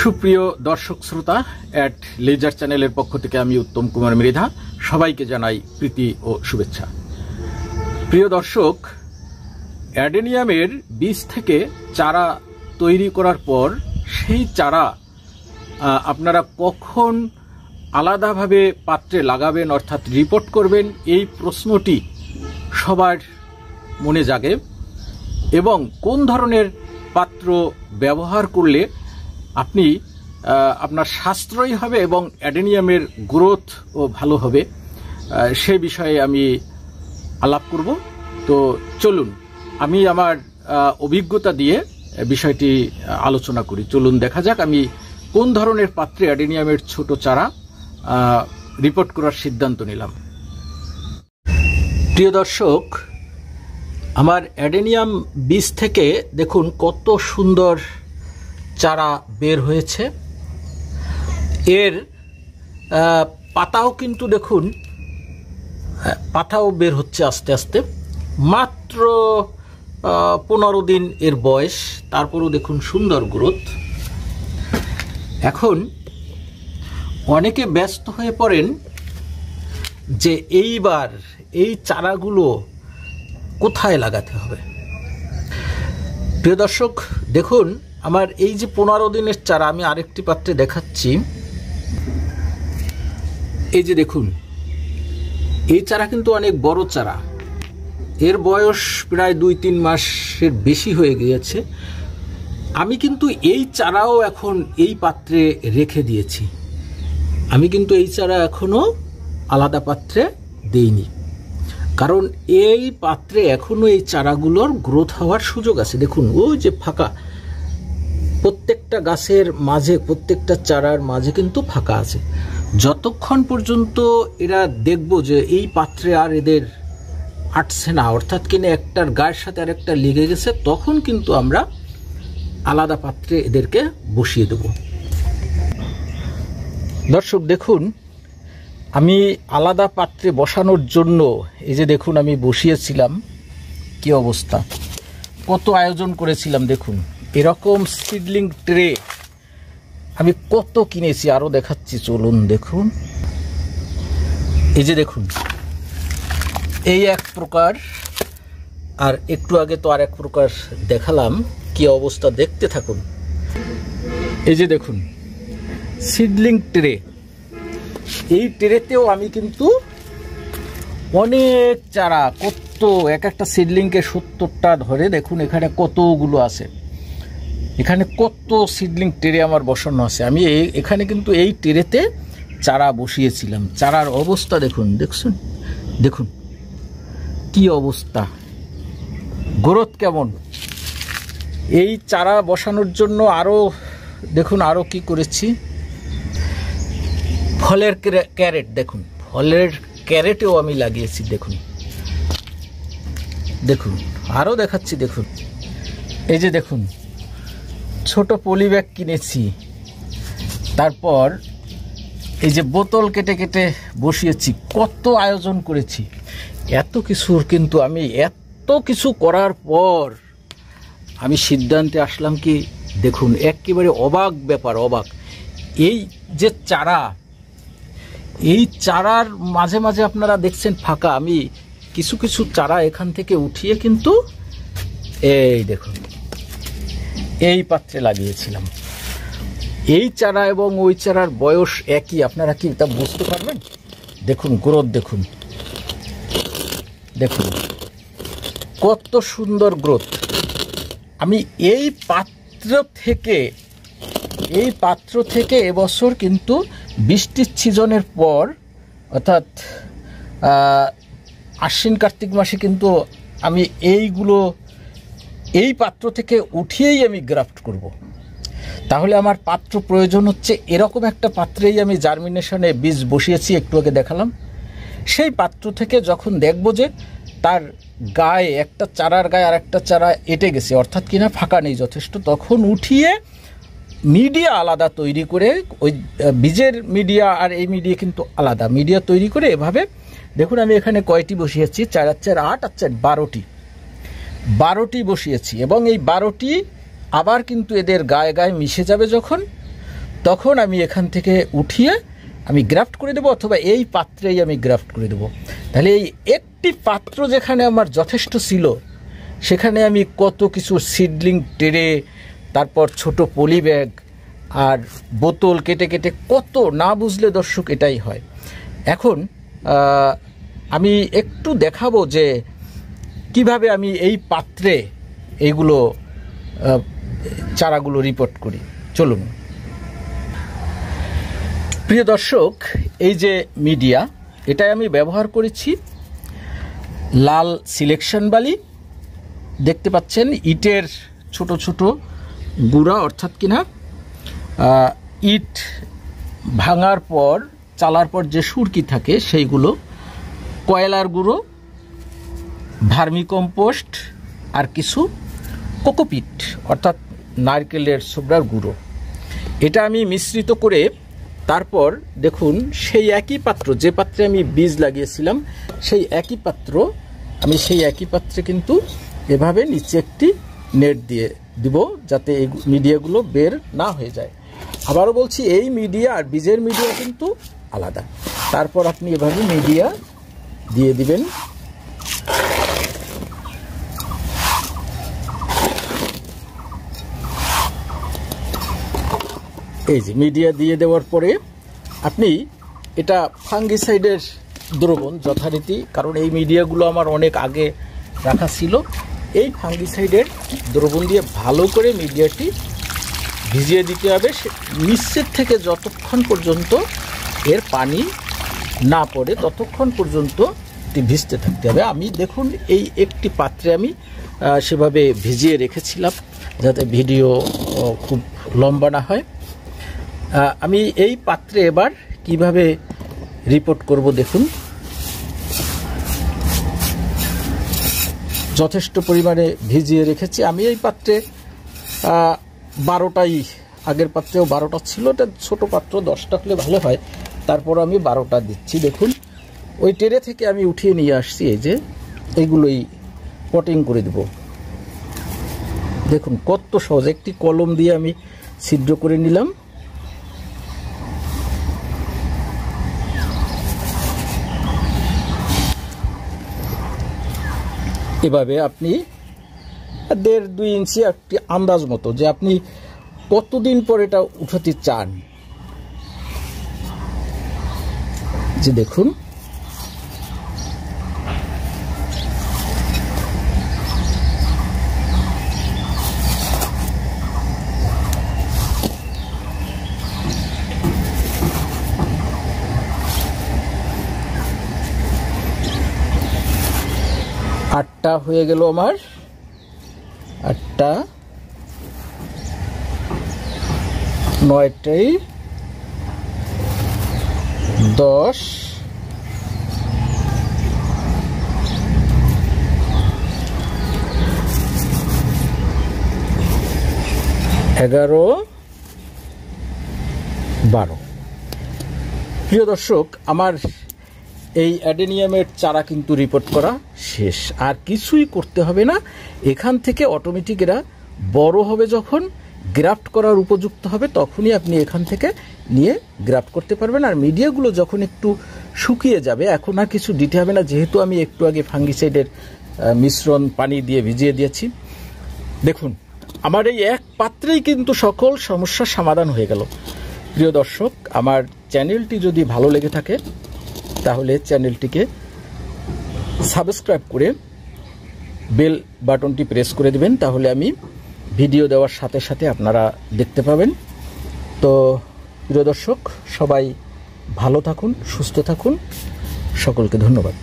সুপ্রিয় দর্শক শ্রোতা, অ্যাট লেজার চ্যানেলের পক্ষ থেকে আমি উত্তম কুমার মৃধা সবাইকে জানাই প্রীতি ও শুভেচ্ছা। প্রিয় দর্শক, অ্যাডেনিয়ামের বীজ থেকে চারা তৈরি করার পর সেই চারা আপনারা কখন আলাদাভাবে পাত্রে লাগাবেন অর্থাৎ রিপোর্ট করবেন, এই প্রশ্নটি সবার মনে জাগে এবং কোন ধরনের পাত্র ব্যবহার করলে আপনি আপনার সাশ্রয়ী হবে এবং অ্যাডেনিয়ামের গ্রোথও ভালো হবে সে বিষয়ে আমি আলাপ করব। তো চলুন আমি আমার অভিজ্ঞতা দিয়ে বিষয়টি আলোচনা করি। চলুন দেখা যাক আমি কোন ধরনের পাত্রে অ্যাডেনিয়ামের ছোট চারা রিপোর্ট করার সিদ্ধান্ত নিলাম। প্রিয় দর্শক, আমার অ্যাডেনিয়াম বীজ থেকে দেখুন কত সুন্দর চারা বের হয়েছে। এর পাতাও কিন্তু দেখুন, পাতাও বের হচ্ছে আস্তে আস্তে। মাত্র 15 দিন এর বয়স, তারপরও দেখুন সুন্দর গ্রোথ। এখন অনেকে ব্যস্ত হয়ে পড়েন যে এইবার এই চারাগুলো কোথায় লাগাতে হবে। প্রিয় দর্শক দেখুন, আমার এই যে 15 দিনের চারা আমি আরেকটি পাত্রে দেখাচ্ছি। এই যে দেখুন, এই চারা কিন্তু অনেক বড় চারা, এর বয়স প্রায় 2-3 মাসের বেশি হয়ে গিয়েছে। আমি কিন্তু এই চারাও এখন এই পাত্রে রেখে দিয়েছি। আমি কিন্তু এই চারা এখনো আলাদা পাত্রে দেইনি, কারণ এই পাত্রে এখনো এই চারাগুলোর গ্রোথ হওয়ার সুযোগ আছে। দেখুন ওই যে ফাঁকা, প্রত্যেকটা গাছের মাঝে, প্রত্যেকটা চারার মাঝে কিন্তু ফাঁকা আছে। যতক্ষণ পর্যন্ত এরা দেখব যে এই পাত্রে আর এদের আটছে না, অর্থাৎ কিনা একটার গায়ের সাথে আর একটা লেগে গেছে, তখন কিন্তু আমরা আলাদা পাত্রে এদেরকে বসিয়ে দেব। দর্শক দেখুন, আমি আলাদা পাত্রে বসানোর জন্য এই যে দেখুন আমি বসিয়েছিলাম, কি অবস্থা, কত আয়োজন করেছিলাম। দেখুন এরকম সিডলিং ট্রে আমি কত কিনেছি, আরো দেখাচ্ছি, চলুন দেখুন। এই যে দেখুন, এই এক প্রকার, আর একটু আগে তো আর এক প্রকার দেখালাম, কি অবস্থা দেখতে থাকুন। এই যে দেখুন সিডলিং ট্রে, এই ট্রেতেও আমি কিন্তু অনেক চারা, কত এক একটা সিডলিংকে 70টা ধরে, দেখুন এখানে কতগুলো আছে, এখানে কত সিডলিং ট্রে আমার বসানো আছে। আমি এখানে কিন্তু এই ট্রেতে চারা বসিয়েছিলাম। চারার অবস্থা দেখুন, দেখছেন, দেখুন কি অবস্থা, গ্রোথ কেমন। এই চারা বসানোর জন্য আরো দেখুন আরো কি করেছি, ফলের ক্যারেট, দেখুন ফলের ক্যারেটেও আমি লাগিয়েছি। দেখুন দেখুন আরো দেখাচ্ছি, দেখুন এই যে দেখুন ছোট পলি ব্যাগ কিনেছি, তারপর এই যে বোতল কেটে কেটে বসিয়েছি, কত আয়োজন করেছি। এত কিছুর কিন্তু আমি এত কিছু করার পর আমি সিদ্ধান্তে আসলাম কি, দেখুন একেবারে অবাক ব্যাপার, অবাক। এই যে চারা, এই চারার মাঝে মাঝে আপনারা দেখছেন ফাঁকা, আমি কিছু কিছু চারা এখান থেকে উঠিয়ে কিন্তু এই দেখুন এই পাত্রে লাগিয়েছিলাম। এই চারা এবং ওই চারার বয়স একই, আপনারা কি তা বুঝতে পারবেন? দেখুন গ্রোথ, দেখুন দেখুন কত সুন্দর গ্রোথ। আমি এই পাত্র থেকে এবছর কিন্তু বৃষ্টির সিজনের পর, অর্থাৎ আশ্বিন কার্তিক মাসে কিন্তু আমি এই পাত্র থেকে উঠিয়েই আমি গ্রাফট করব। তাহলে আমার পাত্র প্রয়োজন হচ্ছে এরকম একটা পাত্রেই আমি জার্মিনেশনে বীজ বসিয়েছি, একটু আগে দেখালাম। সেই পাত্র থেকে যখন দেখব যে তার গায়ে, একটা চারার গায়ে আর একটা চারা এঁটে গেছে, অর্থাৎ কিনা ফাঁকা নেই যথেষ্ট, তখন উঠিয়ে মিডিয়া আলাদা তৈরি করে, ওই বীজের মিডিয়া আর এই মিডিয়া কিন্তু আলাদা মিডিয়া তৈরি করে, এভাবে দেখুন আমি এখানে কয়টি বসিয়েছি, 4 আর 4 8 আর 4 12টি বসিয়েছি। এবং এই 12টি আবার কিন্তু এদের গায়ে গায়ে মিশে যাবে যখন, তখন আমি এখান থেকে উঠিয়ে আমি গ্রাফট করে দেবো, অথবা এই পাত্রেই আমি গ্রাফট করে দেবো। তাহলে এই একটি পাত্র যেখানে আমার যথেষ্ট ছিল, সেখানে আমি কত কিছু সিডলিং ট্রে, তারপর ছোট পলি ব্যাগ আর বোতল কেটে কেটে কত না বুঝলে দর্শক এটাই হয়। এখন আমি একটু দেখাবো যে কিভাবে আমি এই পাত্রে এইগুলো চারাগুলো রিপোর্ট করি। চলুন প্রিয় দর্শক, এই যে মিডিয়া, এটাই আমি ব্যবহার করেছি লাল সিলেকশন বালি, দেখতে পাচ্ছেন ইটের ছোট ছোট গুঁড়া, অর্থাৎ কিনা ইট ভাঙার পর চালার পর যে সুরকি থাকে সেইগুলো, কয়লার গুঁড়ো, ভার্মিকম্পোস্ট আর কিছু কোকোপিট অর্থাৎ নারকেলের ছোবড়ার গুঁড়ো, এটা আমি মিশ্রিত করে তারপর দেখুন সেই একই পাত্র, যে পাত্রে আমি বীজ লাগিয়েছিলাম সেই একই পাত্র, আমি সেই একই পাত্রে কিন্তু এভাবে নিচে একটি নেট দিয়ে দিব যাতে এই মিডিয়াগুলো বের না হয়ে যায়। আবারও বলছি, এই মিডিয়া আর বীজের মিডিয়া কিন্তু আলাদা। তারপর আপনি এভাবে মিডিয়া দিয়ে দিবেন। এই যে মিডিয়া দিয়ে দেওয়ার পরে আপনি এটা ফাঙ্গিসাইডের দ্রবণ যথারীতি, কারণ এই মিডিয়াগুলো আমার অনেক আগে রাখা ছিল, এই ফাঙ্গিসাইডের দ্রবণ দিয়ে ভালো করে মিডিয়াটি ভিজিয়ে দিতে হবে। নিচের থেকে যতক্ষণ পর্যন্ত এর পানি না পড়ে ততক্ষণ পর্যন্ত এটি ভিজতে থাকতে হবে। আমি দেখুন এই একটি পাত্রে আমি সেভাবে ভিজিয়ে রেখেছিলাম যাতে ভিডিও খুব লম্বা না হয়। আমি এই পাত্রে এবার কিভাবে রিপোর্ট করব দেখুন। যথেষ্ট পরিমাণে ভিজিয়ে রেখেছি আমি এই পাত্রে, 12টাই, আগের পাত্রেও 12টা ছিল, এটা ছোট পাত্র 10টা হলে ভালো হয়, তারপর আমি 12টা দিচ্ছি। দেখুন ওই টেরে থেকে আমি উঠিয়ে নিয়ে আসছি, এই যে এইগুলোই পটিং করে দেব। দেখুন কত সহজ, একটি কলম দিয়ে আমি ছিদ্র করে নিলাম। এভাবে আপনি 1.5-2 ইঞ্চি একটি আন্দাজ মতো, যে আপনি কতদিন পর এটা উঠাতে চান। যে দেখুন আটটা হয়ে গেল আমার, 8টা, 9টাই, 10, 11, 12। প্রিয় দর্শক, আমার এই অ্যাডেনিয়ামের চারা কিন্তু রিপোর্ট করা শেষ, আর কিছুই করতে হবে না। এখান থেকে অটোমেটিক এরা বড় হবে, যখন গ্রাফট করার উপযুক্ত হবে তখনই আপনি এখান থেকে নিয়ে গ্রাফট করতে পারবেন। আর মিডিয়াগুলো যখন একটু শুকিয়ে যাবে, এখন আর কিছু দিতে হবে না, যেহেতু আমি একটু আগে ফাঙ্গিসাইডের মিশ্রণ পানি দিয়ে ভিজিয়ে দিয়েছি। দেখুন আমার এই এক পাত্রেই কিন্তু সকল সমস্যার সমাধান হয়ে গেল। প্রিয় দর্শক, আমার চ্যানেলটি যদি ভালো লেগে থাকে তাহলে চ্যানেলটিকে সাবস্ক্রাইব করে বেল বাটনটি প্রেস করে দেবেন, তাহলে আমি ভিডিও দেওয়ার সাথে সাথে আপনারা দেখতে পাবেন। তো প্রিয় দর্শক, সবাই ভালো থাকুন, সুস্থ থাকুন, সকলকে ধন্যবাদ।